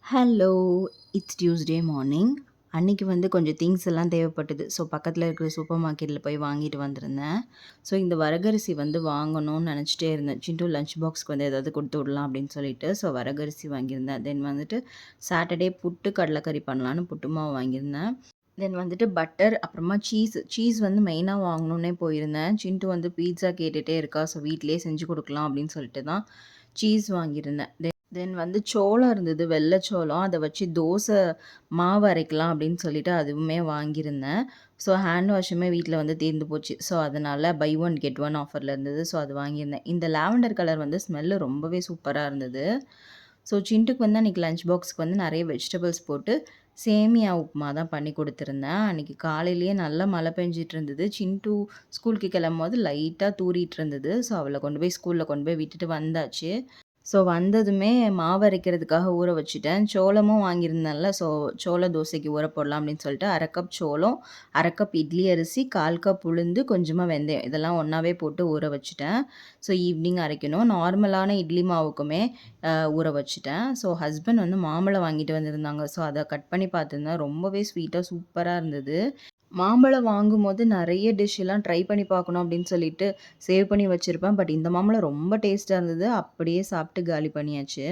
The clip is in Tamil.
ஹலோ! It's Tuesday morning. அன்னைக்கு வந்து கொஞ்சம் திங்ஸ் எல்லாம் தேவைப்பட்டது. ஸோ, பக்கத்தில இருக்கிற சூப்பர் மார்க்கெட்ல போய் வாங்கிட்டு வந்திருந்தேன். ஸோ, இந்த வரகரிசி வந்து வாங்கணும்னு நெனச்சிட்டே இருந்தேன். சின்ட்டு லஞ்ச் பாக்ஸ்க்கு வந்து ஏதாவது குடுத்து விடலாம் அப்படின்னு சொல்லிட்டு. ஸோ, வரகரிசி வாங்கியிருந்தேன். தென் வந்துட்டு சாட்டர்டே புட்டு, கடலைக்கறி பண்ணலான்னு புட்டு மாவு வாங்கியிருந்தேன். தென் வந்துட்டு பட்டர், அப்புறமா சீஸ். சீஸ் வந்து மெயினா வாங்கணும்னே போயிருந்தேன். சின்ட்டு வந்து பீட்ஸா கேட்டுட்டே இருக்கா. ஸோ, வீட்லயே செஞ்சு குடுக்கலாம் அப்படின்னு சொல்லிட்டு தான் சீஸ் வாங்கியிருந்தேன். தென் வந்து சோளம் இருந்தது, வெள்ள சோளம். அத வச்சு தோசை மாவு அரைக்கலாம் அப்படின்னு சொல்லிட்டு அதுவுமே வாங்கியிருந்தேன். ஸோ ஹேண்ட் வாஷுமே வீட்ல வந்து தீர்ந்து போச்சு. ஸோ அதனால பை ஒன் கெட் ஒன் ஆஃபர்ல இருந்தது. ஸோ அது வாங்கியிருந்தேன். இந்த லாவெண்டர் கலர் வந்து ஸ்மெல்லு ரொம்பவே சூப்பரா இருந்தது. ஸோ சின்ட்டுக்கு வந்து அன்னைக்கு லஞ்ச் பாக்ஸ்க்கு வந்து நெறைய வெஜிடபிள்ஸ் போட்டு சேமியா உப்புமா தான் பண்ணி குடுத்துருந்தேன். அன்னைக்கு காலையிலேயே நல்லா மழை பெஞ்சுட்டு இருந்தது. சின்ட்டு ஸ்கூலுக்கு கிளம்பும்போது லைட்டா தூறிட்டு இருந்தது. ஸோ அவள கொண்டு போய் ஸ்கூல்ல கொண்டு போய் விட்டுட்டு வந்தாச்சு. ஸோ வந்ததுமே மாவு அரைக்கிறதுக்காக ஊற வச்சுட்டேன். சோளமும் வாங்கியிருந்தேன்ல, ஸோ சோள தோசைக்கு ஊற போடலாம் அப்படின்னு சொல்லிட்டு 1/2 கப் சோளம், 1/2 கப் இட்லி அரிசி, 1/4 கப் உளுந்து, கொஞ்சமா வெந்தயம் இதெல்லாம் ஒண்ணாவே போட்டு ஊற வச்சுட்டேன். ஸோ ஈவினிங் அரைக்கணும். நார்மலான இட்லி மாவுக்குமே ஊற வச்சுட்டேன். ஸோ ஹஸ்பண்ட் வந்து மாம்பழம் வாங்கிட்டு வந்திருந்தாங்க. ஸோ அத கட் பண்ணி பார்த்துருந்தேன். ரொம்பவே ஸ்வீட்டா சூப்பரா இருந்தது. மாம்பழம் வாங்கும்போது நெறைய டிஷ்லாம் ட்ரை பண்ணி பார்க்கணும் அப்படின்னு சொல்லிட்டு சேவ் பண்ணி வச்சிருப்பேன். பட் இந்த மாம்பழம் ரொம்ப டேஸ்ட்டா இருந்தது. அப்படியே சாப்பிட்டு காலி பண்ணியாச்சு.